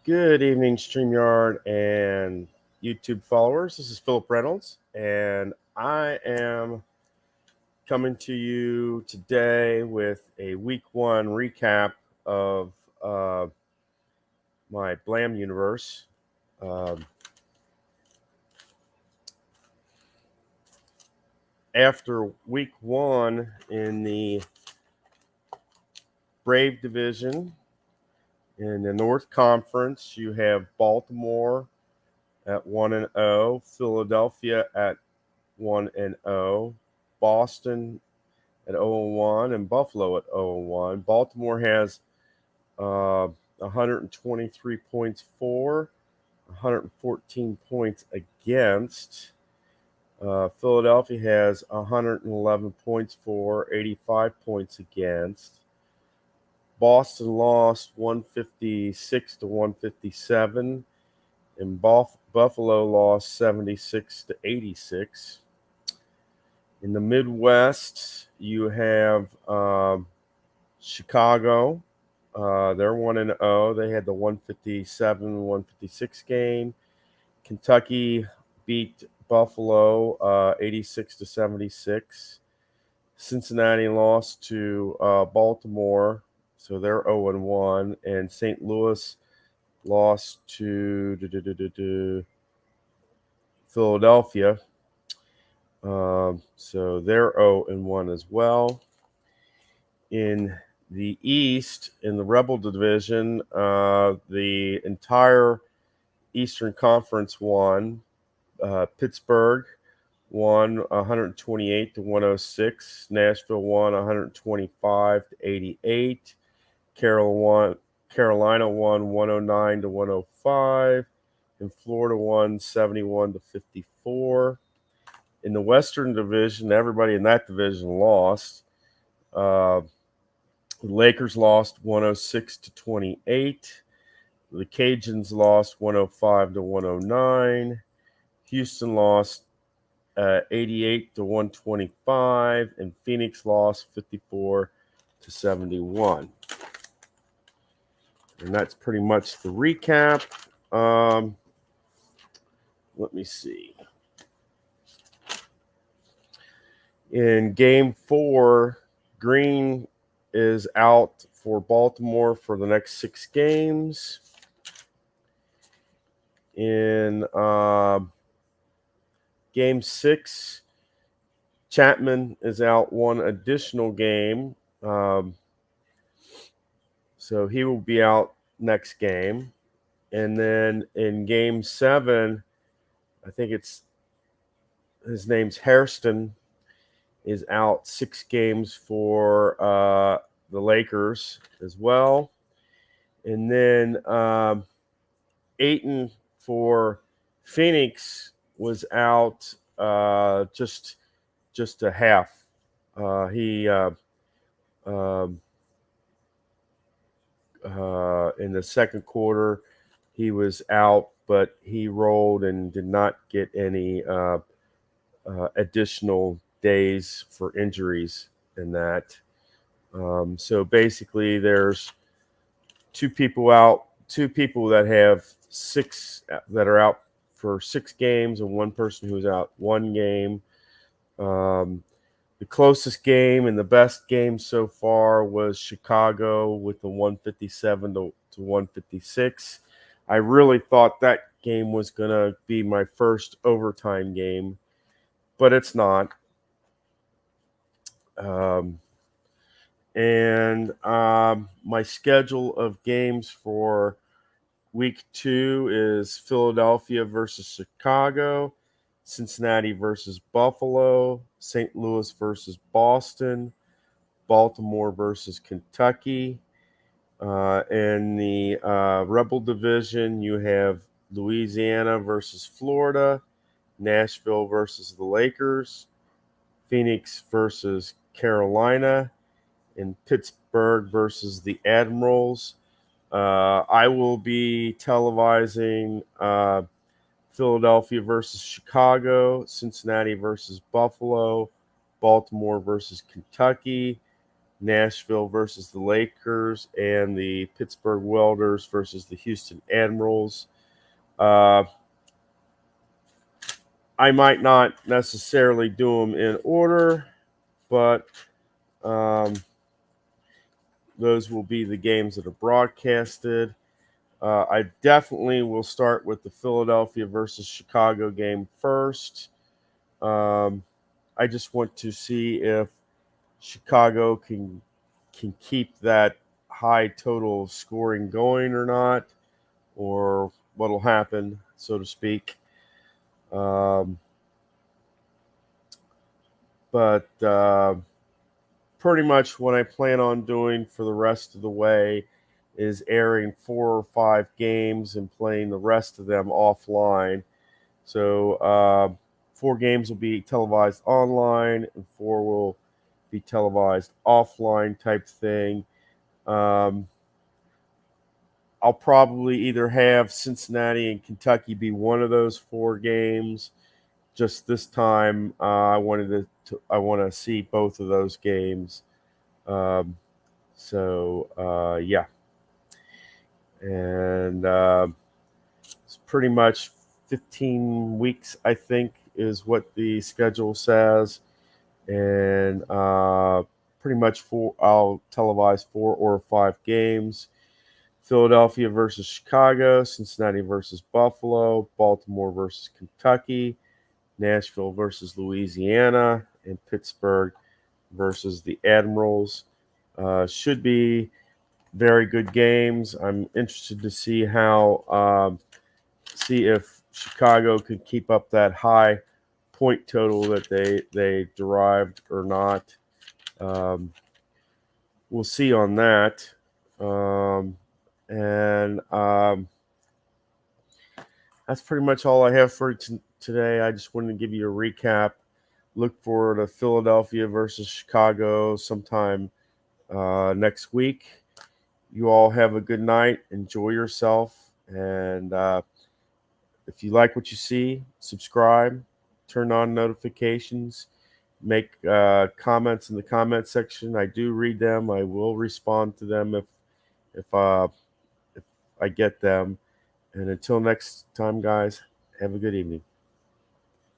Good evening, StreamYard and YouTube followers. This is Philip Reynolds, and I am coming to you today with a week one recap of my Blam universe. Um, After week one in the Brave Division in the North Conference, you have Baltimore at 1-0, Philadelphia at 1-0, Boston at 0-1, and Buffalo at 0-1. Baltimore has 123 points for, 114 points against. Philadelphia has 111 points for, 85 points against. Boston lost 156 to 157, and Buffalo lost 76 to 86. In the Midwest, you have Chicago. They're 1-0. They had the 157-156 game. Kentucky beat Buffalo 86 to 76. Cincinnati lost to Baltimore, so they're 0-1. And St. Louis lost to Philadelphia. So they're 0-1 as well. In the East, in the Rebel Division, the entire Eastern Conference won. Pittsburgh won 128 to 106. Nashville won 125 to 88. Carolina won 109 to 105. And Florida won 71 to 54. In the Western Division, everybody in that division lost. The Lakers lost 106 to 28. The Cajuns lost 105 to 109. Houston lost 88 to 125, and Phoenix lost 54 to 71. And that's pretty much the recap. Let me see. In game 4, Green is out for Baltimore for the next 6 games. In game 6, Chapman is out one additional game. So he will be out next game. And then in game 7, I think his name's Hairston, is out 6 games for the Lakers as well. And then Ayton for Phoenix was out just a half. In the second quarter, he was out, but he rolled and did not get any additional days for injuries in that. So basically, there's 2 people out, 2 people that have 6 that are out for 6 games, and 1 person who's out 1 game. The closest game and the best game so far was Chicago with the 157 to 156. I really thought that game was going to be my first overtime game, but it's not. My schedule of games for week 2 is Philadelphia versus Chicago, Cincinnati versus Buffalo, St. Louis versus Boston, Baltimore versus Kentucky. In the Rebel Division, you have Louisiana versus Florida, Nashville versus the Lakers, Phoenix versus Carolina, and Pittsburgh versus the Admirals. I will be televising Philadelphia versus Chicago, Cincinnati versus Buffalo, Baltimore versus Kentucky, Nashville versus the Lakers, and the Pittsburgh Welders versus the Houston Admirals. Uh, I might not necessarily do them in order, but um, those will be the games that are broadcasted. I definitely will start with the Philadelphia versus Chicago game first. Um, I just want to see if Chicago can keep that high total scoring going or not, or what'll happen, so to speak. Um, but pretty much what I plan on doing for the rest of the way is airing 4 or 5 games and playing the rest of them offline. So 4 games will be televised online, and 4 will be televised offline type thing. Um, I'll probably either have Cincinnati and Kentucky be one of those 4 games. Just this time, I want to see both of those games. Um, yeah, and it's pretty much 15 weeks, I think, is what the schedule says, and pretty much I'll televise 4 or 5 games. Philadelphia versus Chicago, Cincinnati versus Buffalo, Baltimore versus Kentucky, Nashville versus Louisiana, and Pittsburgh versus the Admirals. Should be very good games. I'm interested to see see if Chicago can keep up that high point total that they derived or not. Um, we'll see on that. And That's pretty much all I have for today. I just wanted to give you a recap. Look for the Philadelphia versus Chicago sometime next week. You all have a good night. Enjoy yourself. And if you like what you see, subscribe, turn on notifications, make comments in the comment section. I do read them. I will respond to them if, uh, if I get them. And until next time, guys, have a good evening.